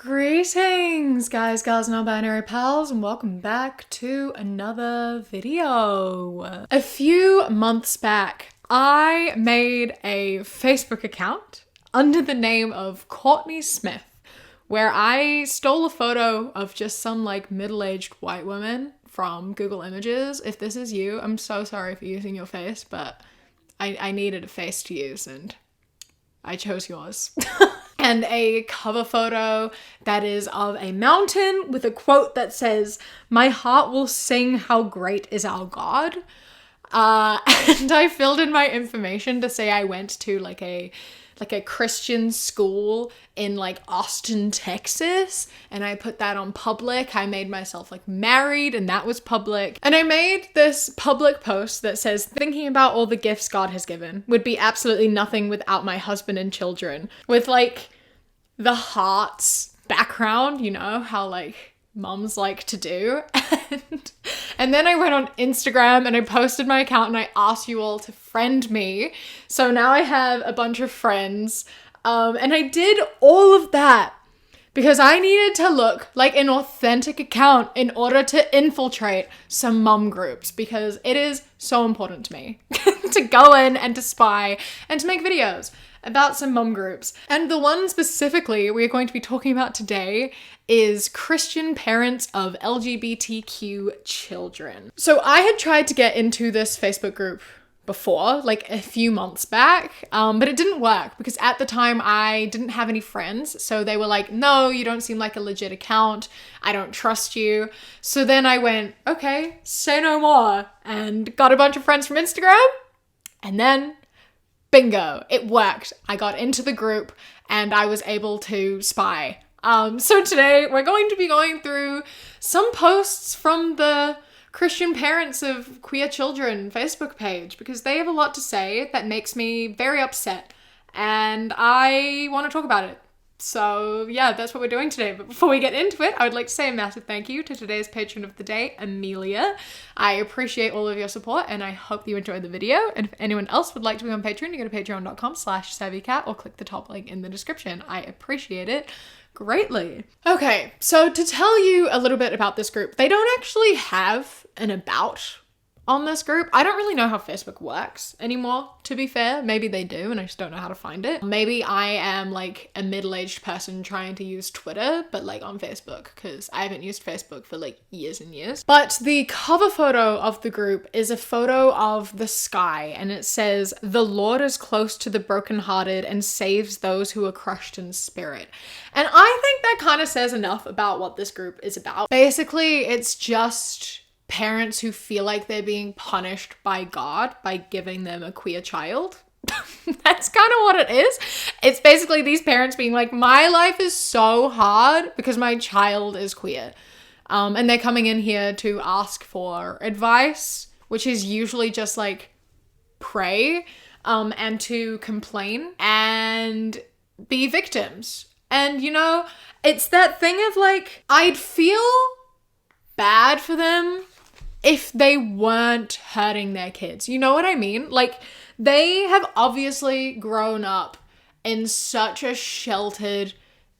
Greetings, guys, gals, non-binary pals, and welcome back to another video. A few months back, I made a Facebook account under the name of Courtney Smith, where I stole a photo of just some middle-aged white woman from Google Images. If this is you, I'm so sorry for using your face, but I needed a face to use and I chose yours. And a cover photo that is of a mountain with a quote that says, "My heart will sing how great is our God." And I filled in my information to say I went to a Christian school in Austin, Texas, and I put that on public. I made myself married, and that was public. And I made this public post that says, "Thinking about all the gifts God has given would be absolutely nothing without my husband and children," with the hearts background, you know, how mums like to do. And then I went on Instagram and I posted my account and I asked you all to friend me. So now I have a bunch of friends. And I did all of that because I needed to look like an authentic account in order to infiltrate some mum groups, because it is so important to me to go in and to spy and to make videos about some mum groups. And the one specifically we're going to be talking about today is Christian parents of LGBTQ children. So I had tried to get into this Facebook group before, a few months back, but it didn't work because at the time I didn't have any friends. So they were like, "No, you don't seem like a legit account. I don't trust you." So then I went, okay, say no more, and got a bunch of friends from Instagram. And then bingo, it worked. I got into the group and I was able to spy. So today we're going to be going through some posts from the Christian Parents of Queer Children Facebook page, because they have a lot to say that makes me very upset and I want to talk about it. So yeah, that's what we're doing today. But before we get into it, I would like to say a massive thank you to today's patron of the day, Amelia. I appreciate all of your support and I hope you enjoyed the video. And if anyone else would like to be on Patreon, you go to patreon.com/savvycat or click the top link in the description. I appreciate it greatly. Okay, so to tell you a little bit about this group, they don't actually have an about on this group. I don't really know how Facebook works anymore, to be fair. Maybe they do and I just don't know how to find it. Maybe I am a middle-aged person trying to use Twitter, but on Facebook, because I haven't used Facebook for years and years. But the cover photo of the group is a photo of the sky and it says, "The Lord is close to the brokenhearted and saves those who are crushed in spirit." And I think that kind of says enough about what this group is about. Basically, it's just parents who feel like they're being punished by God by giving them a queer child. That's kind of what it is. It's basically these parents being like, my life is so hard because my child is queer. And they're coming in here to ask for advice, which is usually just pray, and to complain and be victims. And it's that thing of I'd feel bad for them if they weren't hurting their kids. You know what I mean? They have obviously grown up in such a sheltered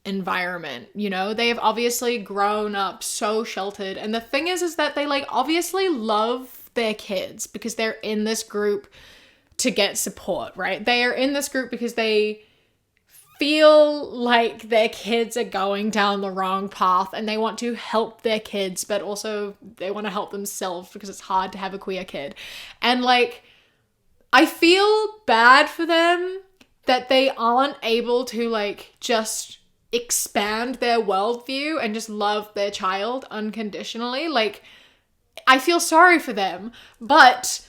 environment, they have obviously grown up so sheltered. And the thing is that they obviously love their kids because they're in this group to get support, right? They are in this group because they feel like their kids are going down the wrong path and they want to help their kids, but also they want to help themselves because it's hard to have a queer kid. And I feel bad for them that they aren't able to just expand their worldview and just love their child unconditionally. I feel sorry for them, but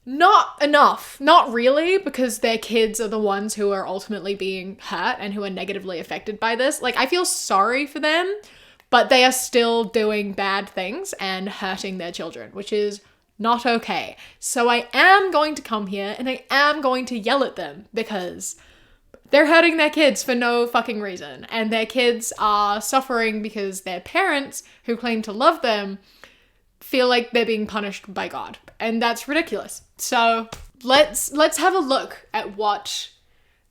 not enough. Not really, because their kids are the ones who are ultimately being hurt and who are negatively affected by this. I feel sorry for them, but they are still doing bad things and hurting their children, which is not okay. So I am going to come here and I am going to yell at them because they're hurting their kids for no fucking reason. And their kids are suffering because their parents, who claim to love them, feel like they're being punished by God. And that's ridiculous. So let's have a look at what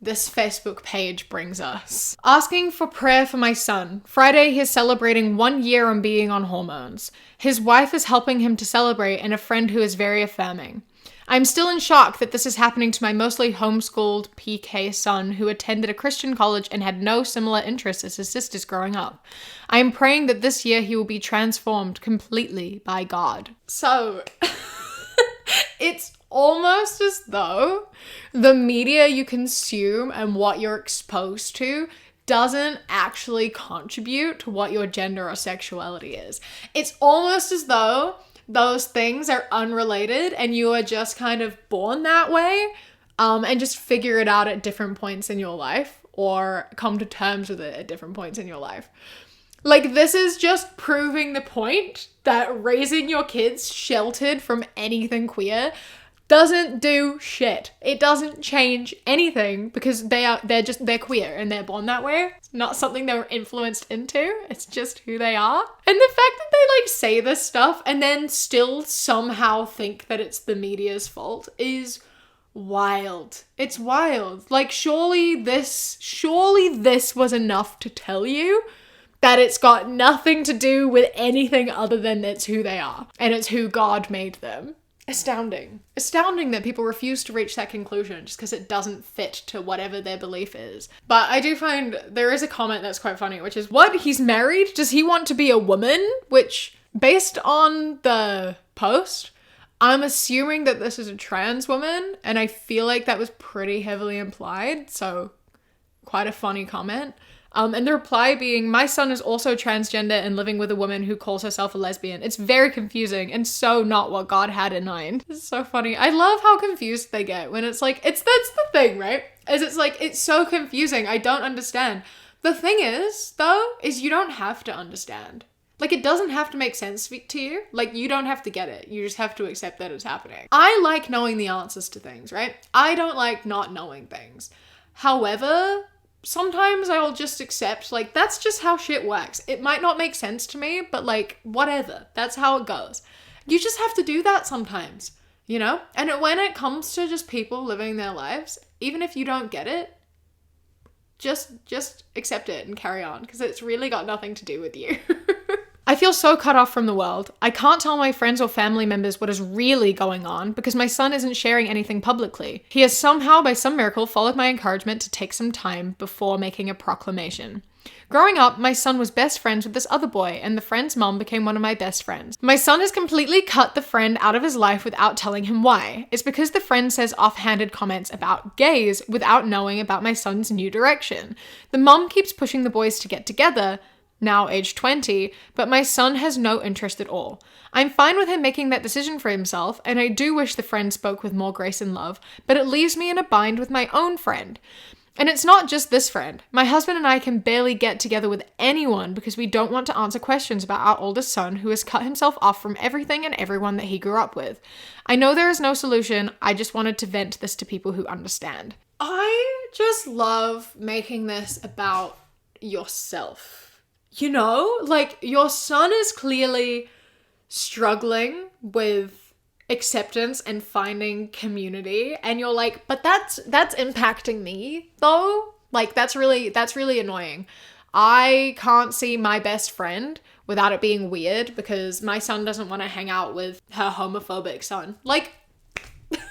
this Facebook page brings us. Asking for prayer for my son. Friday, he is celebrating 1 year on being on hormones. His wife is helping him to celebrate and a friend who is very affirming. I'm still in shock that this is happening to my mostly homeschooled PK son who attended a Christian college and had no similar interests as his sisters growing up. I am praying that this year he will be transformed completely by God. So, it's almost as though the media you consume and what you're exposed to doesn't actually contribute to what your gender or sexuality is. It's almost as though those things are unrelated and you are just kind of born that way, and just figure it out at different points in your life or come to terms with it at different points in your life. Like, this is just proving the point that raising your kids sheltered from anything queer doesn't do shit. It doesn't change anything because they're queer and they're born that way. It's not something they were influenced into. It's just who they are. And the fact that they like say this stuff and then still somehow think that it's the media's fault is wild. It's wild. Like, surely this was enough to tell you that it's got nothing to do with anything other than it's who they are and it's who God made them. Astounding. Astounding that people refuse to reach that conclusion just because it doesn't fit to whatever their belief is. But I do find there is a comment that's quite funny, which is, what? He's married? Does he want to be a woman? Which, based on the post, I'm assuming that this is a trans woman, and I feel like that was pretty heavily implied, so quite a funny comment. And the reply being, my son is also transgender and living with a woman who calls herself a lesbian. It's very confusing and so not what God had in mind. It's so funny. I love how confused they get when it's like, that's the thing, right? It's like, it's so confusing. I don't understand. The thing is, though, is you don't have to understand. Like, it doesn't have to make sense to you. Like, you don't have to get it. You just have to accept that it's happening. I like knowing the answers to things, right? I don't like not knowing things. However, sometimes I'll just accept, like, that's just how shit works. It might not make sense to me, but like, whatever. That's how it goes. You just have to do that sometimes, you know? And when it comes to just people living their lives, even if you don't get it, just accept it and carry on, because it's really got nothing to do with you. I feel so cut off from the world. I can't tell my friends or family members what is really going on because my son isn't sharing anything publicly. He has somehow, by some miracle, followed my encouragement to take some time before making a proclamation. Growing up, my son was best friends with this other boy, and the friend's mom became one of my best friends. My son has completely cut the friend out of his life without telling him why. It's because the friend says offhanded comments about gays without knowing about my son's new direction. The mom keeps pushing the boys to get together, now age 20, but my son has no interest at all. I'm fine with him making that decision for himself, and I do wish the friend spoke with more grace and love, but it leaves me in a bind with my own friend. And it's not just this friend. My husband and I can barely get together with anyone because we don't want to answer questions about our oldest son who has cut himself off from everything and everyone that he grew up with. I know there is no solution. I just wanted to vent this to people who understand. I just love making this about yourself. You know, like, your son is clearly struggling with acceptance and finding community, and you're like, but that's impacting me though. Like, that's really annoying. I can't see my best friend without it being weird because my son doesn't want to hang out with her homophobic son. Like,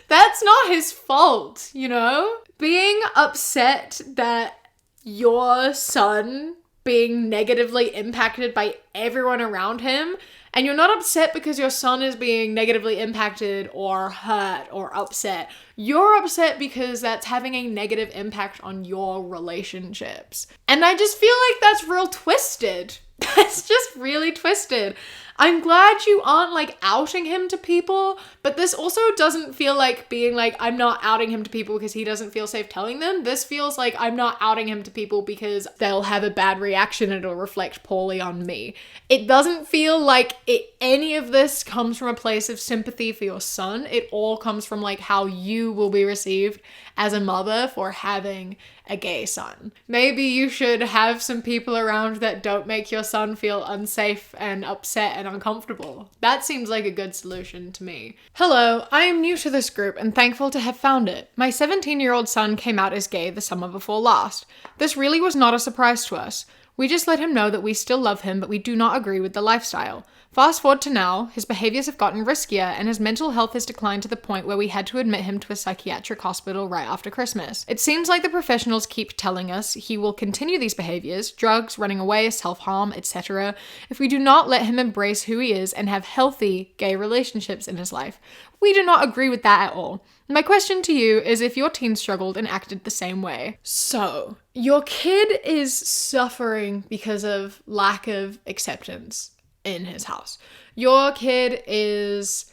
that's not his fault, you know? Being upset that your son being negatively impacted by everyone around him, and you're not upset because your son is being negatively impacted or hurt or upset. You're upset because that's having a negative impact on your relationships. And I just feel like that's real twisted. That's just really twisted. I'm glad you aren't like outing him to people, but this also doesn't feel like being like, I'm not outing him to people because he doesn't feel safe telling them. This feels like I'm not outing him to people because they'll have a bad reaction and it'll reflect poorly on me. It doesn't feel like any of this comes from a place of sympathy for your son. It all comes from like how you will be received as a mother for having a gay son. Maybe you should have some people around that don't make your son feel unsafe and upset and uncomfortable. That seems like a good solution to me. Hello, I am new to this group and thankful to have found it. My 17-year-old son came out as gay the summer before last. This really was not a surprise to us. We just let him know that we still love him, but we do not agree with the lifestyle. Fast forward to now, his behaviors have gotten riskier and his mental health has declined to the point where we had to admit him to a psychiatric hospital right after Christmas. It seems like the professionals keep telling us he will continue these behaviors, drugs, running away, self-harm, etc., if we do not let him embrace who he is and have healthy gay relationships in his life. We do not agree with that at all. My question to you is if your teen struggled and acted the same way. So, your kid is suffering because of lack of acceptance in his house. Your kid is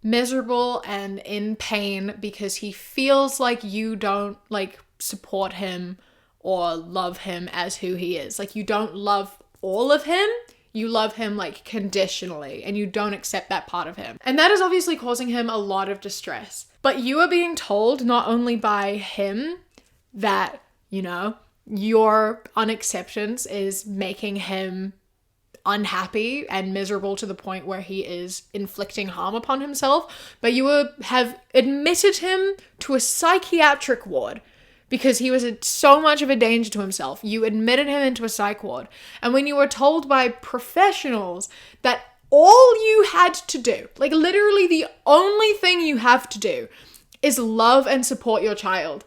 miserable and in pain because he feels like you don't like support him or love him as who he is. Like you don't love all of him. You love him like conditionally and you don't accept that part of him. And that is obviously causing him a lot of distress. But you are being told not only by him that, you know, your unacceptance is making him unhappy and miserable to the point where he is inflicting harm upon himself, but you have admitted him to a psychiatric ward because he was so much of a danger to himself. You admitted him into a psych ward. And when you were told by professionals that all you had to do, like literally the only thing you have to do is love and support your child,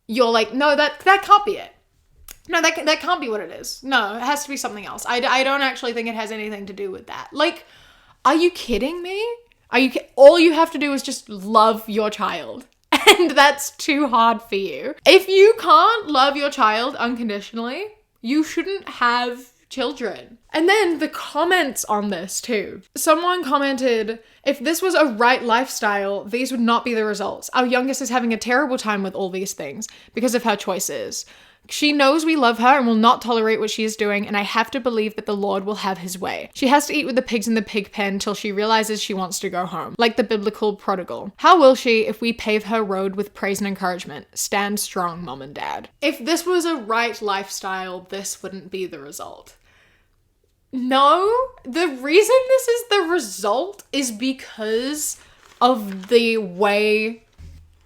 you're like, no, that can't be it. No, that can't be what it is. No, it has to be something else. I don't actually think it has anything to do with that. Like, are you kidding me? All you have to do is just love your child. And that's too hard for you. If you can't love your child unconditionally, you shouldn't have children. And then the comments on this too. Someone commented, if this was a right lifestyle, these would not be the results. Our youngest is having a terrible time with all these things because of her choices. She knows we love her and will not tolerate what she is doing, and I have to believe that the Lord will have his way. She has to eat with the pigs in the pig pen till she realizes she wants to go home, like the biblical prodigal. How will she if we pave her road with praise and encouragement? Stand strong, mom and dad. If this was a right lifestyle, this wouldn't be the result. No, the reason this is the result is because of the way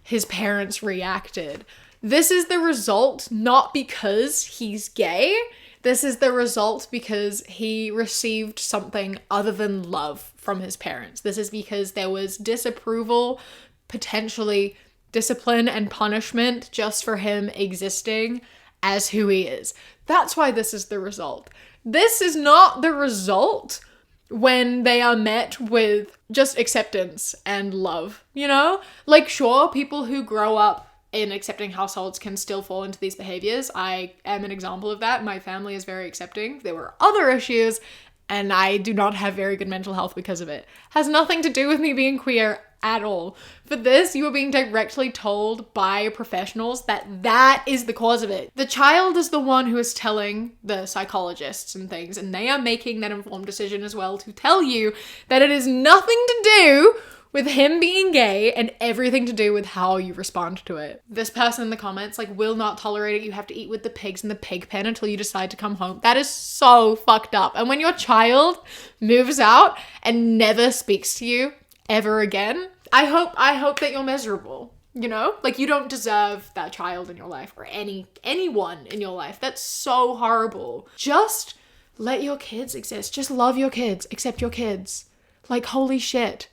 his parents reacted. This is the result not because he's gay. This is the result because he received something other than love from his parents. This is because there was disapproval, potentially discipline and punishment just for him existing as who he is. That's why this is the result. This is not the result when they are met with just acceptance and love, you know? Like, sure, people who grow up in accepting households can still fall into these behaviors. I am an example of that. My family is very accepting. There were other issues and I do not have very good mental health because of it. Has nothing to do with me being queer at all. For this, you are being directly told by professionals that is the cause of it. The child is the one who is telling the psychologists and things, and they are making that informed decision as well to tell you that it is nothing to do with him being gay and everything to do with how you respond to it. This person in the comments like will not tolerate it. You have to eat with the pigs in the pig pen until you decide to come home. That is so fucked up. And when your child moves out and never speaks to you ever again, I hope that you're miserable. You know, like you don't deserve that child in your life or anyone in your life. That's so horrible. Just let your kids exist. Just love your kids. Accept your kids. Like, holy shit.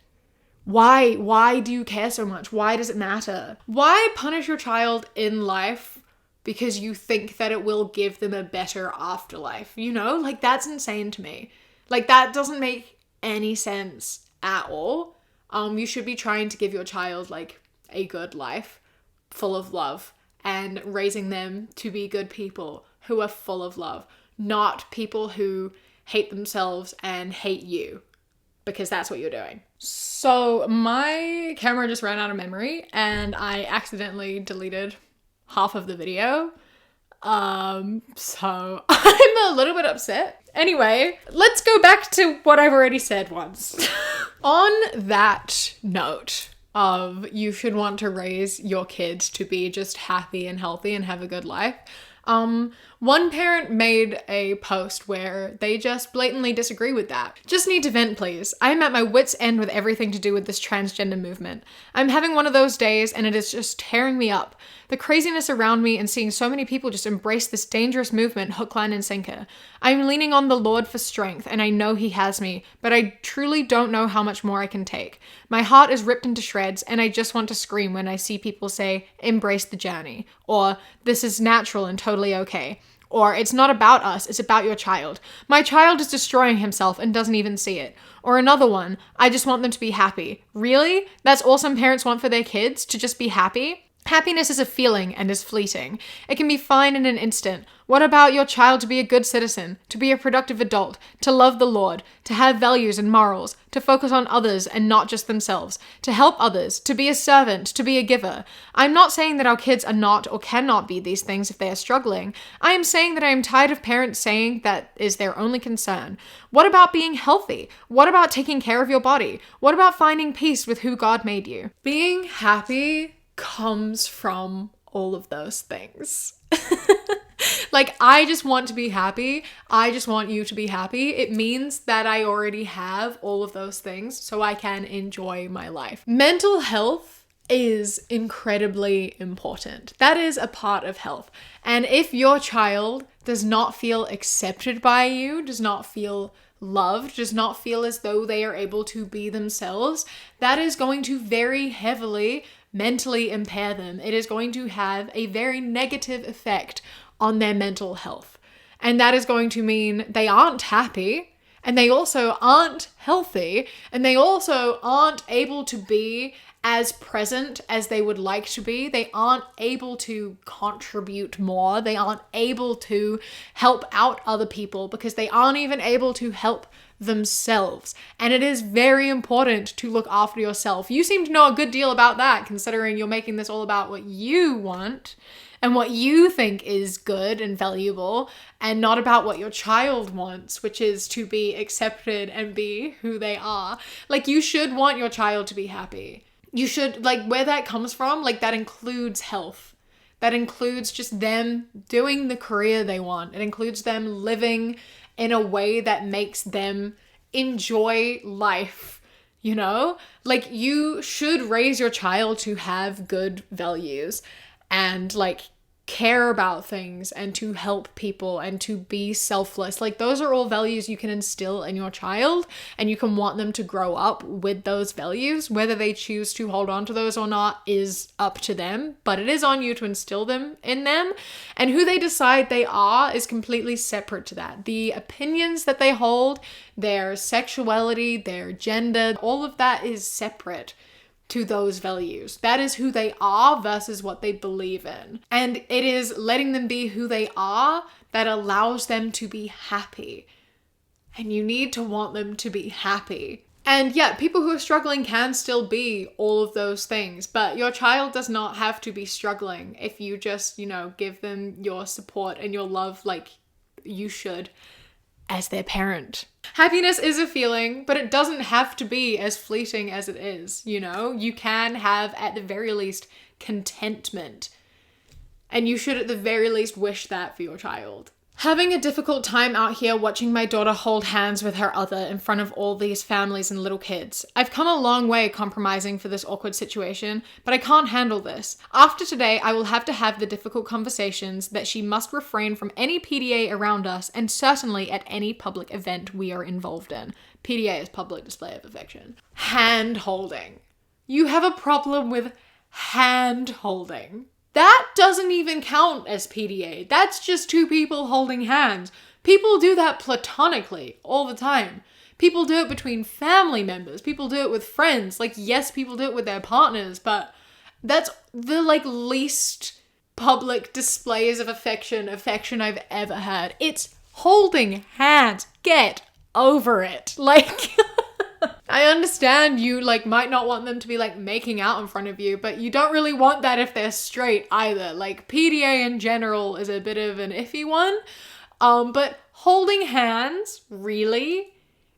Why do you care so much? Why does it matter? Why punish your child in life because you think that it will give them a better afterlife? You know, like that's insane to me. Like that doesn't make any sense at all. You should be trying to give your child like a good life full of love and raising them to be good people who are full of love, not people who hate themselves and hate you, because that's what you're doing. So my camera just ran out of memory and I accidentally deleted half of the video. So I'm a little bit upset. Anyway, let's go back to what I've already said once. On that note of you should want to raise your kids to be just happy and healthy and have a good life, one parent made a post where they just blatantly disagree with that. Just need to vent, please. I am at my wit's end with everything to do with this transgender movement. I'm having one of those days and it is just tearing me up. The craziness around me and seeing so many people just embrace this dangerous movement hook, line, and sinker. I'm leaning on the Lord for strength and I know He has me, but I truly don't know how much more I can take. My heart is ripped into shreds and I just want to scream when I see people say, embrace the journey, or this is natural and totally okay. Or it's not about us, it's about your child. My child is destroying himself and doesn't even see it. Or another one, I just want them to be happy. Really? That's all some parents want for their kids, to just be happy? Happiness is a feeling and is fleeting. It can be fine in an instant. What about your child to be a good citizen, to be a productive adult, to love the Lord, to have values and morals, to focus on others and not just themselves, to help others, to be a servant, to be a giver? I'm not saying that our kids are not or cannot be these things if they are struggling. I am saying that I am tired of parents saying that is their only concern. What about being healthy? What about taking care of your body? What about finding peace with who God made you? Being happy comes from all of those things. Like, I just want to be happy. I just want you to be happy. It means that I already have all of those things so I can enjoy my life. Mental health is incredibly important. That is a part of health. And if your child does not feel accepted by you, does not feel loved, does not feel as though they are able to be themselves, that is going to very heavily mentally impair them. It is going to have a very negative effect on their mental health. And that is going to mean they aren't happy, and they also aren't healthy, and they also aren't able to be as present as they would like to be. They aren't able to contribute more. They aren't able to help out other people because they aren't even able to help themselves. And it is very important to look after yourself. You seem to know a good deal about that, considering you're making this all about what you want and what you think is good and valuable, and not about what your child wants, which is to be accepted and be who they are. Like, you should want your child to be happy. You should, like, where that comes from, like, that includes health. That includes just them doing the career they want. It includes them living in a way that makes them enjoy life, you know? Like, you should raise your child to have good values and, like, care about things and to help people and to be selfless. Like, those are all values you can instill in your child, and you can want them to grow up with those values. Whether they choose to hold on to those or not is up to them, but it is on you to instill them in them. And who they decide they are is completely separate to that. The opinions that they hold, their sexuality, their gender, all of that is separate to those values. That is who they are versus what they believe in. And it is letting them be who they are that allows them to be happy. And you need to want them to be happy. And yeah, people who are struggling can still be all of those things, but your child does not have to be struggling if you just, you know, give them your support and your love like you should as their parent. Happiness is a feeling, but it doesn't have to be as fleeting as it is, you know? You can have, at the very least, contentment. And you should, at the very least, wish that for your child. Having a difficult time out here watching my daughter hold hands with her other in front of all these families and little kids. I've come a long way compromising for this awkward situation, but I can't handle this. After today, I will have to have the difficult conversations that she must refrain from any PDA around us, and certainly at any public event we are involved in. PDA is public display of affection. Hand holding. You have a problem with hand holding. That doesn't even count as PDA. That's just two people holding hands. People do that platonically all the time. People do it between family members. People do it with friends. Like, yes, people do it with their partners, but that's the, like, least public displays of affection I've ever had. It's holding hands. Get over it. Like... I understand you like might not want them to be like making out in front of you, but you don't really want that if they're straight either. Like PDA in general is a bit of an iffy one. But holding hands, really?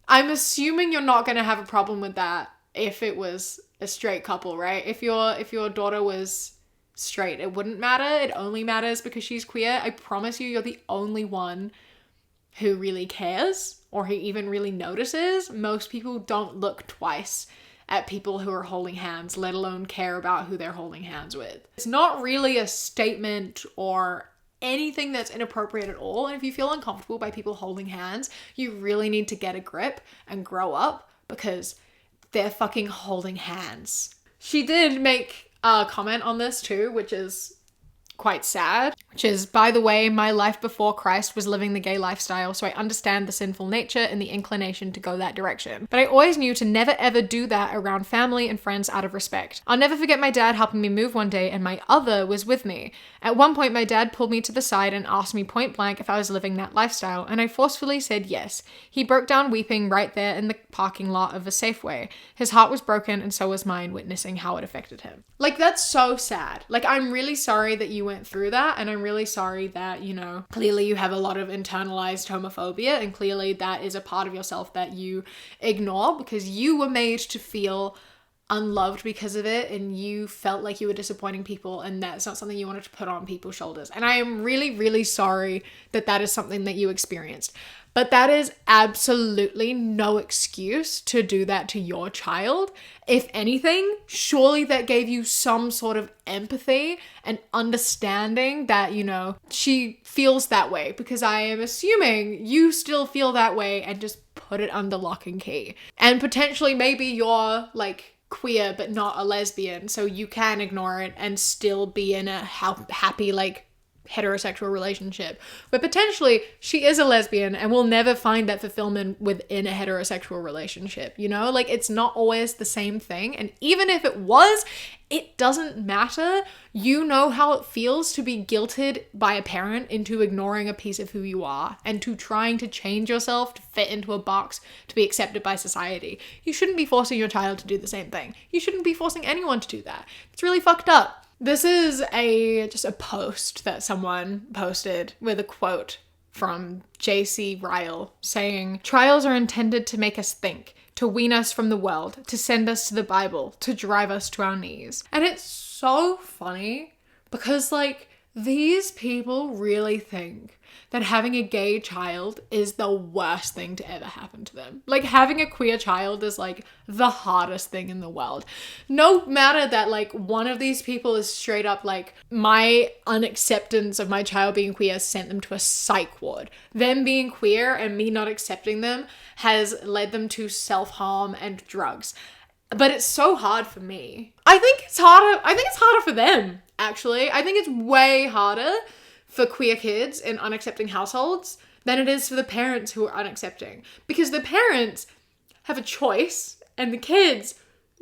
I'm assuming you're not going to have a problem with that if it was a straight couple, right? If your daughter was straight, it wouldn't matter. It only matters because she's queer. I promise you're the only one who really cares or who even really notices. Most people don't look twice at people who are holding hands, let alone care about who they're holding hands with. It's not really a statement or anything that's inappropriate at all. And if you feel uncomfortable by people holding hands, you really need to get a grip and grow up because they're fucking holding hands. She did make a comment on this too, which is quite sad, which is, by the way, my life before Christ was living the gay lifestyle, so I understand the sinful nature and the inclination to go that direction. But I always knew to never ever do that around family and friends out of respect. I'll never forget my dad helping me move one day and my other was with me. At one point, my dad pulled me to the side and asked me point blank if I was living that lifestyle, and I forcefully said yes. He broke down weeping right there in the parking lot of a Safeway. His heart was broken and so was mine, witnessing how it affected him. Like, that's so sad. Like, I'm really sorry that you went through that, and I'm really sorry that, you know, clearly you have a lot of internalized homophobia, and clearly that is a part of yourself that you ignore because you were made to feel unloved because of it, and you felt like you were disappointing people, and that's not something you wanted to put on people's shoulders. And I am really, really sorry that that is something that you experienced. But that is absolutely no excuse to do that to your child. If anything, surely that gave you some sort of empathy and understanding that, you know, she feels that way, because I am assuming you still feel that way and just put it under lock and key. And potentially maybe you're like queer but not a lesbian, so you can ignore it and still be in a happy like heterosexual relationship, but potentially she is a lesbian and will never find that fulfillment within a heterosexual relationship, you know? Like, it's not always the same thing, and even if it was, it doesn't matter. You know how it feels to be guilted by a parent into ignoring a piece of who you are and to trying to change yourself to fit into a box to be accepted by society. You shouldn't be forcing your child to do the same thing. You shouldn't be forcing anyone to do that. It's really fucked up. This is just a post that someone posted with a quote from J.C. Ryle saying, "Trials are intended to make us think, to wean us from the world, to send us to the Bible, to drive us to our knees." And it's so funny because, like, these people really think that having a gay child is the worst thing to ever happen to them. Like, having a queer child is like the hardest thing in the world. No matter that like one of these people is straight up like, my unacceptance of my child being queer sent them to a psych ward. Them being queer and me not accepting them has led them to self-harm and drugs. But it's so hard for me. I think it's harder for them, actually. I think it's way harder for queer kids in unaccepting households than it is for the parents who are unaccepting. Because the parents have a choice and the kids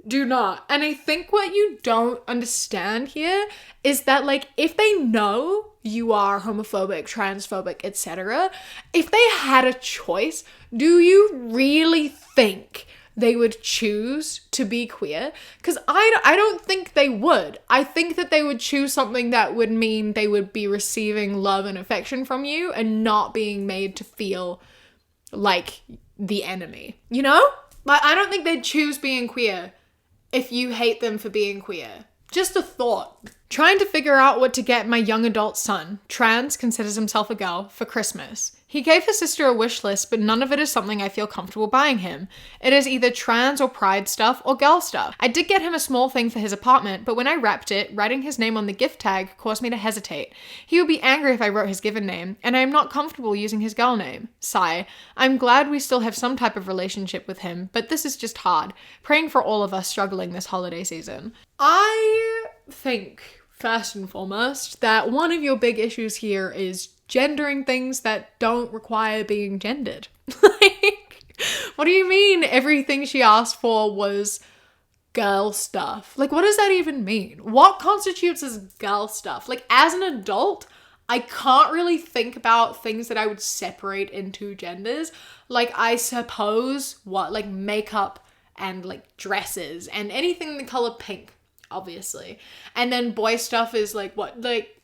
do not. And I think what you don't understand here is that, like, if they know you are homophobic, transphobic, etc., if they had a choice, do you really think they would choose to be queer? Because I don't think they would. I think that they would choose something that would mean they would be receiving love and affection from you and not being made to feel like the enemy, you know? Like, I don't think they'd choose being queer if you hate them for being queer. Just a thought. Trying to figure out what to get my young adult son, trans, considers himself a girl, for Christmas. He gave his sister a wish list, but none of it is something I feel comfortable buying him. It is either trans or pride stuff or girl stuff. I did get him a small thing for his apartment, but when I wrapped it, writing his name on the gift tag caused me to hesitate. He would be angry if I wrote his given name, and I am not comfortable using his girl name. Sigh. I'm glad we still have some type of relationship with him, but this is just hard. Praying for all of us struggling this holiday season. I think, first and foremost, that one of your big issues here is gendering things that don't require being gendered. Like, what do you mean everything she asked for was girl stuff? Like, what does that even mean? What constitutes as girl stuff? Like, as an adult, I can't really think about things that I would separate into genders. Like, I suppose, like makeup and like dresses and anything the color pink, obviously. And then boy stuff is like what, like,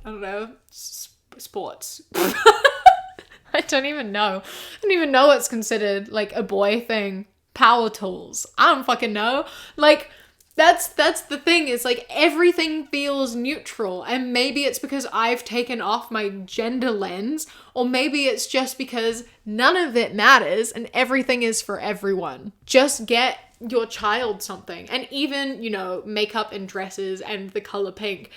I don't know, sports. I don't even know. I don't even know what's considered like a boy thing. Power tools. I don't fucking know. Like, that's the thing, is like everything feels neutral, and maybe it's because I've taken off my gender lens, or maybe it's just because none of it matters and everything is for everyone. Just get your child something. And even, you know, makeup and dresses and the color pink,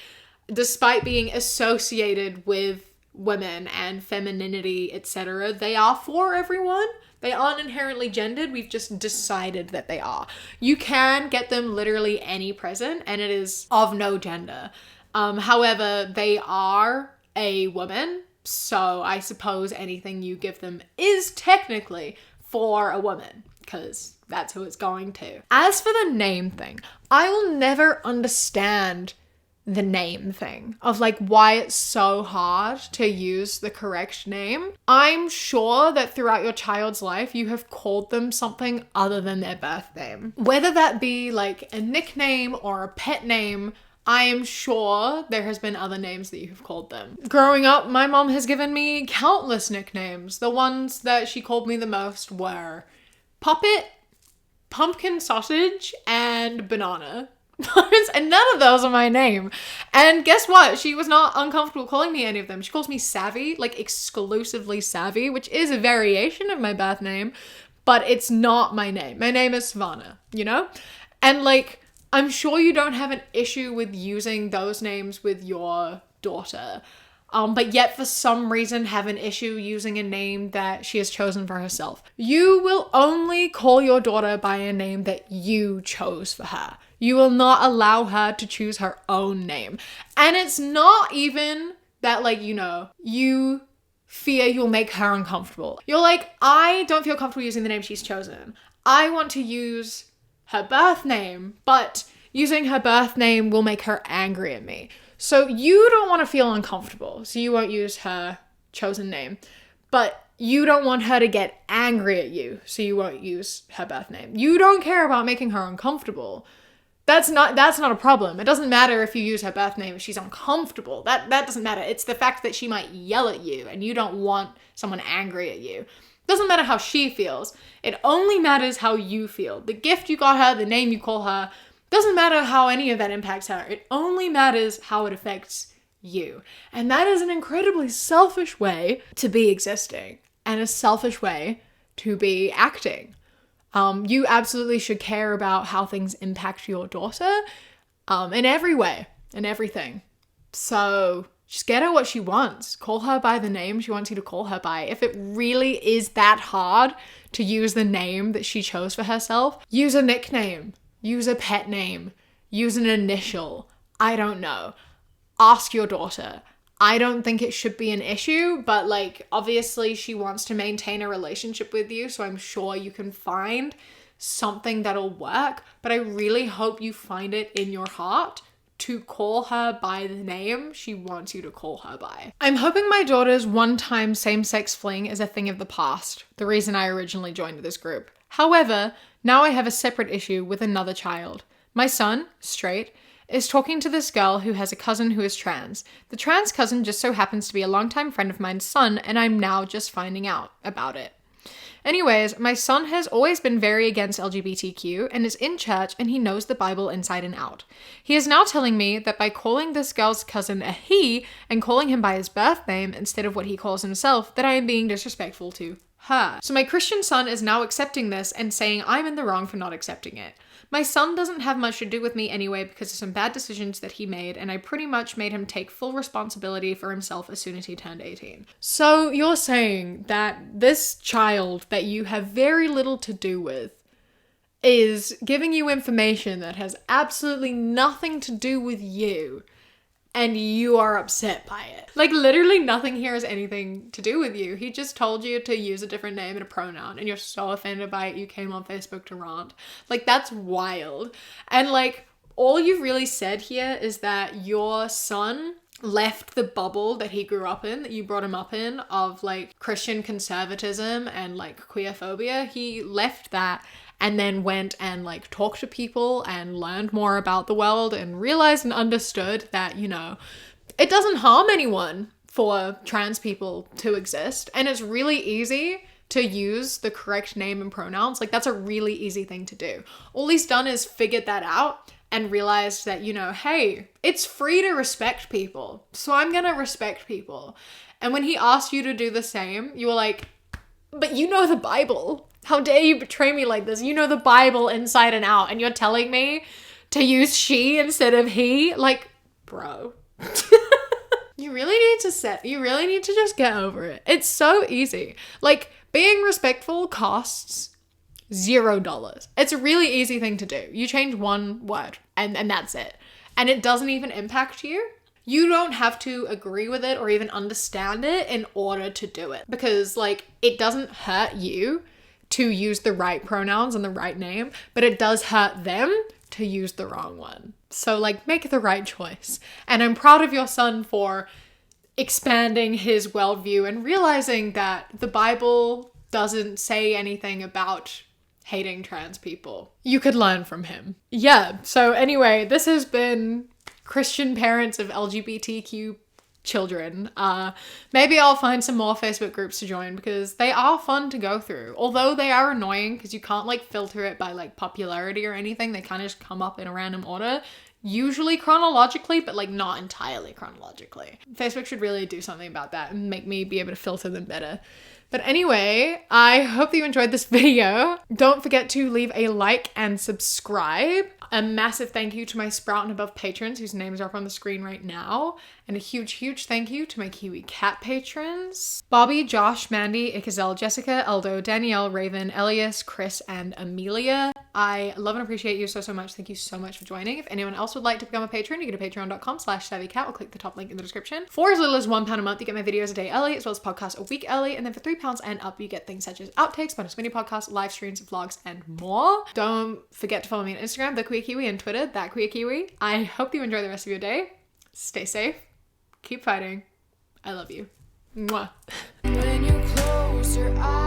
despite being associated with women and femininity, etc., they are for everyone. They aren't inherently gendered. We've just decided that they are. You can get them literally any present and it is of no gender. However, they are a woman, so I suppose anything you give them is technically for a woman, because that's who it's going to. As for the name thing, I will never understand the name thing of like why it's so hard to use the correct name. I'm sure that throughout your child's life you have called them something other than their birth name, whether that be like a nickname or a pet name. I am sure there has been other names that you have called them. Growing up, my mom has given me countless nicknames. The ones that she called me the most were Puppet, Pumpkin Sausage, and Banana. And none of those are my name. And guess what? She was not uncomfortable calling me any of them. She calls me Savvy, like exclusively Savvy, which is a variation of my birth name, but it's not my name. My name is Savannah, you know? And like, I'm sure you don't have an issue with using those names with your daughter. But yet for some reason have an issue using a name that she has chosen for herself. You will only call your daughter by a name that you chose for her. You will not allow her to choose her own name. And it's not even that, like, you know, you fear you'll make her uncomfortable. You're like, I don't feel comfortable using the name she's chosen. I want to use her birth name, but using her birth name will make her angry at me. So you don't want to feel uncomfortable, so you won't use her chosen name. But you don't want her to get angry at you, so you won't use her birth name. You don't care about making her uncomfortable. That's not a problem. It doesn't matter if you use her birth name if she's uncomfortable. That doesn't matter. It's the fact that she might yell at you and you don't want someone angry at you. It doesn't matter how she feels. It only matters how you feel. The gift you got her, the name you call her, doesn't matter how any of that impacts her. It only matters how it affects you. And that is an incredibly selfish way to be existing and a selfish way to be acting. You absolutely should care about how things impact your daughter in every way and everything. So just get her what she wants. Call her by the name she wants you to call her by. If it really is that hard to use the name that she chose for herself, use a nickname, use a pet name, use an initial. I don't know. Ask your daughter. I don't think it should be an issue, but like obviously she wants to maintain a relationship with you, so I'm sure you can find something that'll work, but I really hope you find it in your heart to call her by the name she wants you to call her by. I'm hoping my daughter's one-time same-sex fling is a thing of the past, the reason I originally joined this group. However, now I have a separate issue with another child. My son, straight, is talking to this girl who has a cousin who is trans. The trans cousin just so happens to be a longtime friend of mine's son, and I'm now just finding out about it. Anyways, my son has always been very against LGBTQ and is in church, and he knows the Bible inside and out. He is now telling me that by calling this girl's cousin a he and calling him by his birth name instead of what he calls himself, that I am being disrespectful to her. So my Christian son is now accepting this and saying I'm in the wrong for not accepting it. My son doesn't have much to do with me anyway because of some bad decisions that he made, and I pretty much made him take full responsibility for himself as soon as he turned 18. So you're saying that this child that you have very little to do with is giving you information that has absolutely nothing to do with you, and you are upset by it. Like literally nothing here has anything to do with you. He just told you to use a different name and a pronoun, and you're so offended by it you came on Facebook to rant. Like that's wild. And like all you've really said here is that your son left the bubble that he grew up in, that you brought him up in, of like Christian conservatism and like queerphobia. He left that and then went and like talked to people and learned more about the world and realized and understood that, you know, it doesn't harm anyone for trans people to exist. And it's really easy to use the correct name and pronouns. Like, that's a really easy thing to do. All he's done is figured that out and realized that, you know, hey, it's free to respect people. So I'm gonna respect people. And when he asked you to do the same, you were like, but you know the Bible. How dare you betray me like this? You know the Bible inside and out, and you're telling me to use she instead of he? Like, bro. You really need to just get over it. It's so easy. Like, being respectful costs $0. It's a really easy thing to do. You change one word and that's it. And it doesn't even impact you. You don't have to agree with it or even understand it in order to do it, because like, it doesn't hurt you to use the right pronouns and the right name, but it does hurt them to use the wrong one. So like, make the right choice. And I'm proud of your son for expanding his worldview and realizing that the Bible doesn't say anything about hating trans people. You could learn from him. Yeah, so anyway, this has been Christian parents of LGBTQ children. Maybe I'll find some more Facebook groups to join because they are fun to go through. Although they are annoying because you can't like filter it by like popularity or anything. They kind of just come up in a random order. Usually chronologically, but like not entirely chronologically. Facebook should really do something about that and make me be able to filter them better. But anyway, I hope that you enjoyed this video. Don't forget to leave a like and subscribe. A massive thank you to my Sprout and Above patrons whose names are up on the screen right now. And a huge thank you to my Kiwi Cat patrons. Bobby, Josh, Mandy, Ikazel, Jessica, Eldo, Danielle, Raven, Elias, Chris, and Amelia. I love and appreciate you so much. Thank you so much for joining. If anyone else would like to become a patron, you go to patreon.com/savvycat or click the top link in the description. For as little as £1 a month, you get my videos a day early, as well as podcasts a week early. And then for £3 and up, you get things such as outtakes, bonus mini podcasts, live streams, vlogs, and more. Don't forget to follow me on Instagram, The Queer Kiwi, and Twitter, That Queer Kiwi. I hope you enjoy the rest of your day. Stay safe. Keep fighting. I love you. Mwah. When you close your eyes.